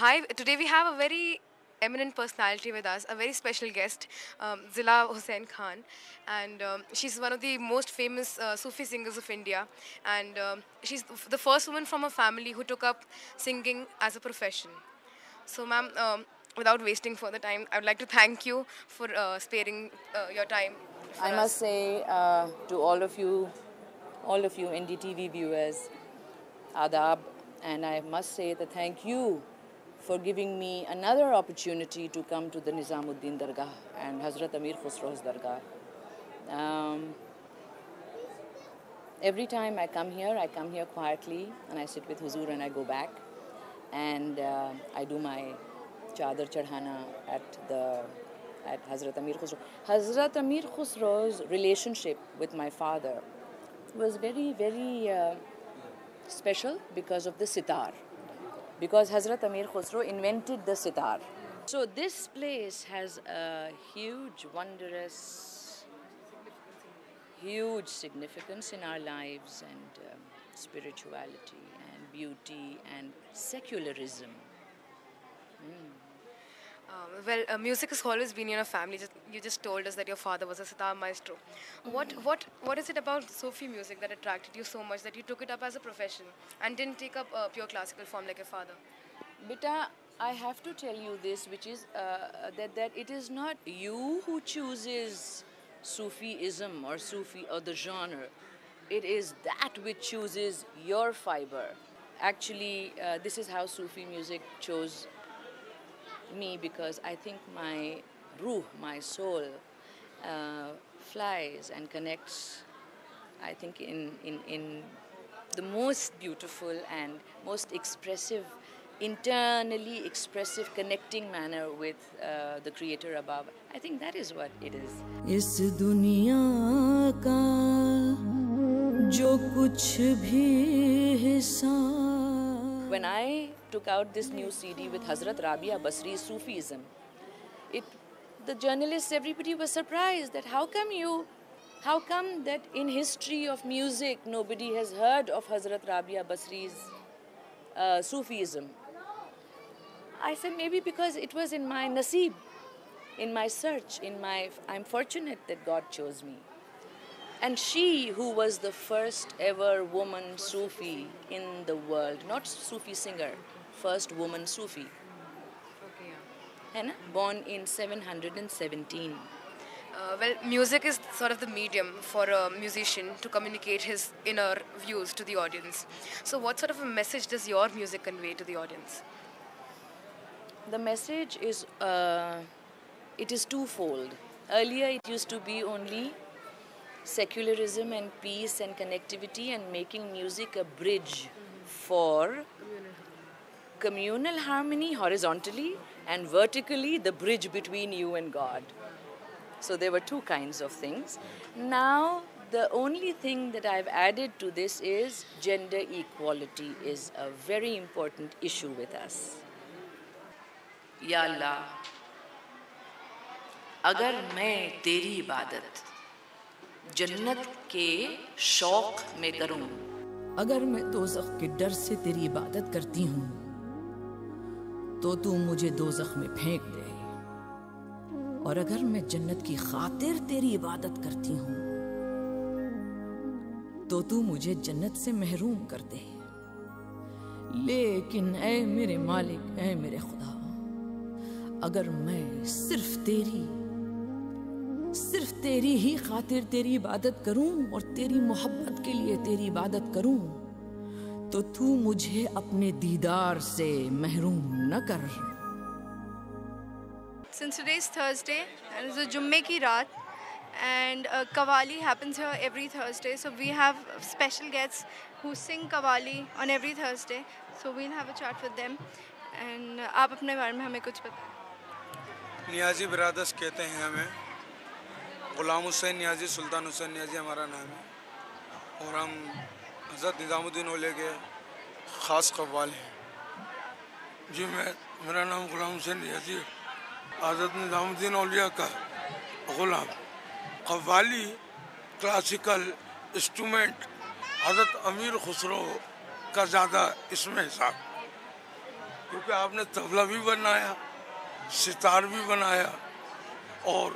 Hi, today we have a very eminent personality with us, a very special guest, Zila Hussain Khan. And she's one of the most famous Sufi singers of India. And she's the first woman from a family who took up singing as a profession. So, ma'am, without wasting further time, I would like to thank you for sparing your time for I must us. say to all of you NDTV viewers, adab, and I must say that thank you for giving me another opportunity to come to the Nizamuddin Dargah and Hazrat Amir Khusro's Dargah. Um, every time I come here quietly and I sit with Huzur and I go back and I do my chadar chadhana at Hazrat Amir Khusro. Hazrat Amir Khusro's relationship with my father was very, very special because of the sitar. Because Hazrat Amir Khusro invented the sitar. So this place has a huge, wondrous, huge significance in our lives and spirituality and beauty and secularism. Music has always been in your family. You just told us that your father was a sitar maestro. What is it about Sufi music that attracted you so much that you took it up as a profession and didn't take up pure classical form like your father? Beta, I have to tell you this, which is that it is not you who chooses Sufism or Sufi or the genre. It is that which chooses your fiber. Actually, this is how Sufi music chose me, because I think my ruh, my soul, flies and connects, I think, in the most beautiful and most expressive, internally expressive, connecting manner with the Creator above. I think that is what it is. इस दुनिया का जो कुछ भी हिस्सा When I took out this new CD with Hazrat Rabia Basri's Sufism, the journalists, everybody was surprised that how come that in history of music nobody has heard of Hazrat Rabia Basri's Sufism. I said maybe because it was in my naseeb, in my search, I'm fortunate that God chose me. And she, who was the first ever woman Sufi in the world, not Sufi singer, first woman Sufi, Okay, है ना? Born in 717. Music is sort of the medium for a musician to communicate his inner views to the audience. So, what sort of a message does your music convey to the audience? The message is, it is twofold. Earlier it used to be only secularism and peace and connectivity and making music a bridge for communal harmony horizontally and vertically the bridge between you and God. So there were two kinds of things. Now the only thing that I've added to this is gender equality is a very important issue with us. Ya Allah, agar main teri ibadat जन्नत के शौक में करूं, अगर मैं दोज़ख के डर से तेरी इबादत करती हूँ तो तू मुझे दोज़ख में फेंक दे, और अगर मैं जन्नत की खातिर तेरी इबादत करती हूँ तो तू मुझे जन्नत से महरूम कर दे. लेकिन ऐ मेरे मालिक, ऐ मेरे खुदा, अगर मैं सिर्फ तेरी ही खातिर तेरी इबादत करूं और तेरी मोहब्बत के लिए तेरी इबादत करूं तो तू मुझे अपने दीदार से महरूम न कर. Since today is Thursday and it's a Jumme ki raat, and Qawwali happens here every Thursday, so we have special guests who sing Qawwali on every Thursday, so we'll have a chat with them. And आप अपने बारे में हमें कुछ बताएं. Niazi brothers कहते हैं हमें. गुलाम हुसैन नियाजी, सुल्तान हुसैन नियाजी हमारा नाम है, और हम हज़रत निज़ामुद्दीन औलिया के ख़ास कव्वाल हैं. जी मेरा नाम गुलाम हुसैन नियाजी है, हज़रत निज़ामुद्दीन औलिया का गुलाम. कव्वाली क्लासिकल इंस्ट्रूमेंट हज़रत अमीर खुसरो का ज़्यादा इसमें हिसाब. کیونکہ آپ نے طبلہ بھی بنایا, ستار بھی بنایا, اور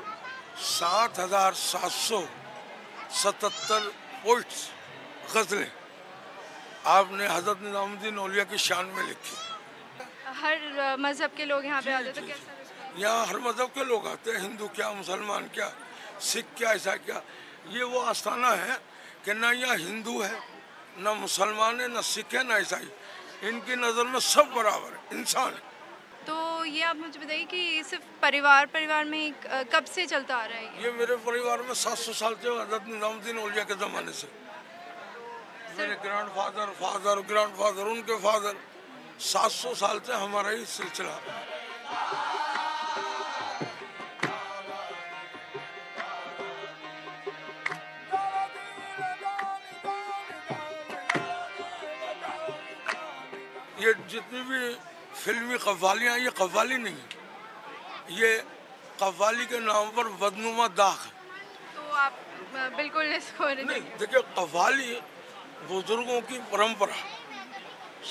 7,777 پوئٹس غزلیں آپ نے حضرت نظام الدین اولیاء کی شان میں لکھی. ہر مذہب کے لوگ یہاں پہ آتے تو کیسا رسپانس؟ یہاں ہر مذہب کے لوگ آتے ہیں, ہندو کیا, مسلمان کیا, سکھ کیا, عیسائی کیا. یہ وہ آستانہ ہے کہ نہ یہاں ہندو ہے, نہ مسلمان ہے, نہ سکھ ہے, نہ عیسائی. ان کی نظر میں سب برابر ہے, انسان ہے. تو یہ آپ مجھے بتائیے کہ صرف پریوار میں ہی کب سے چلتا آ رہا ہے یہ میرے پریوار میں 700 سال سے, حضرت نظام الدین اولیاء کے زمانے سے. میرے گرانڈ فادر, گرانڈ فادر, ان کے فادر, 700 سال سے ہمارا ہی سلسلہ. یہ جتنی بھی فلمی قوالیاں, یہ قوالی نہیں ہے, یہ قوالی کے نام پر بدنما داغ ہے. تو آپ بالکل اس کو نہیں, دیکھیں قوالی بزرگوں کی پرمپرا,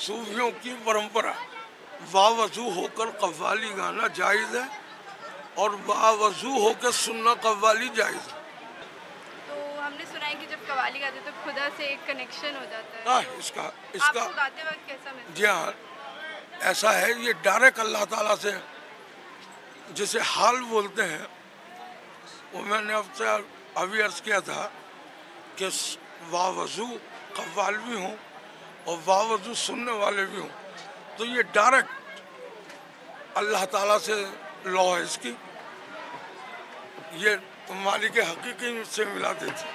صوفیوں کی پرمپرا. باوضو ہو کر قوالی گانا جائز ہے, اور باوضو ہو کر سننا قوالی جائز ہے. تو ہم نے سنا ہے کہ جب قوالی گاتے تو خدا سے ایک کنیکشن ہو جاتا ہے. ہاں, اس کا آپ کو گاتے وقت کیسا محسوس؟ جی ہاں, ایسا ہے. یہ ڈائریکٹ اللہ تعالیٰ سے جسے حال بولتے ہیں, وہ میں نے ابھی عرض کیا تھا کہ باوضو قوال بھی ہوں اور باوضو سننے والے بھی ہوں. تو یہ ڈائریکٹ اللہ تعالیٰ سے لا ہے اس کی, یہ مالک حقیقی سے ملا دیتی.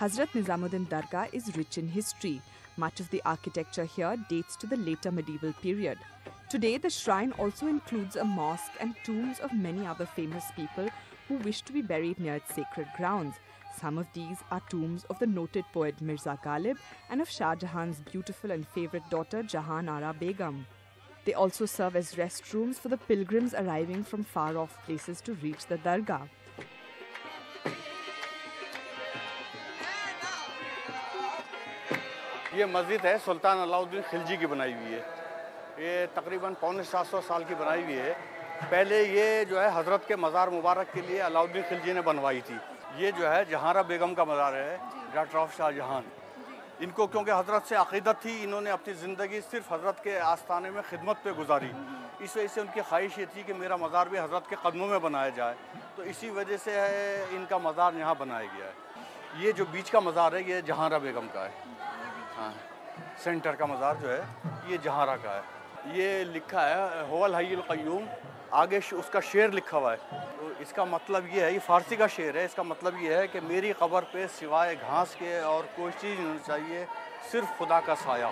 Hazrat Nizamuddin Dargah is rich in history. Much of the architecture here dates to the later medieval period. Today, the shrine also includes a mosque and tombs of many other famous people who wish to be buried near its sacred grounds. Some of these are tombs of the noted poet Mirza Ghalib and of Shah Jahan's beautiful and favorite daughter Jahan Ara Begum. They also serve as restrooms for the pilgrims arriving from far-off places to reach the Dargah. یہ مسجد ہے سلطان علاء الدین خلجی کی بنائی ہوئی ہے. یہ تقریباً 750 سال کی بنائی ہوئی ہے. پہلے یہ جو ہے حضرت کے مزار مبارک کے لیے علاء الدین خلجی نے بنوائی تھی. یہ جو ہے جہارہ بیگم کا مزار ہے, ڈاکٹر آف شاہ جہان. ان کو کیونکہ حضرت سے عقیدت تھی, انہوں نے اپنی زندگی صرف حضرت کے آستانے میں خدمت پہ گزاری. اس وجہ سے ان کی خواہش یہ تھی کہ میرا مزار بھی حضرت کے قدموں میں بنایا جائے, تو اسی وجہ سے ان کا مزار یہاں بنایا گیا ہے. یہ جو بیچ کا مزار ہے یہ جہارہ بیگم کا ہے. ہاں, سینٹر کا مزار جو ہے یہ جہارہ کا ہے. یہ لکھا ہے هو الحی القیوم, آگے اس کا شعر لکھا ہوا ہے. تو اس کا مطلب یہ ہے, یہ فارسی کا شعر ہے, اس کا مطلب یہ ہے کہ میری قبر پہ سوائے گھاس کے اور کوئی چیز نہیں ہونی چاہیے, صرف خدا کا سایہ.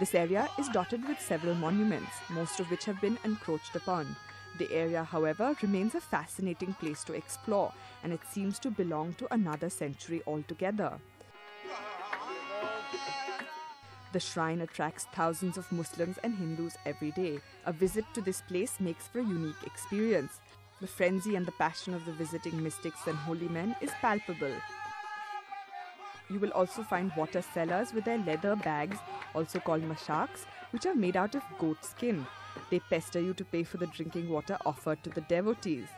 This area is dotted with several monuments, most of which have been encroached upon. The area, however, remains a fascinating place to explore, and it seems to belong to another century altogether. The shrine attracts thousands of Muslims and Hindus every day. A visit to this place makes for a unique experience. The frenzy and the passion of the visiting mystics and holy men is palpable. You will also find water sellers with their leather bags, also called mashaks, which are made out of goat skin. They pester you to pay for the drinking water offered to the devotees.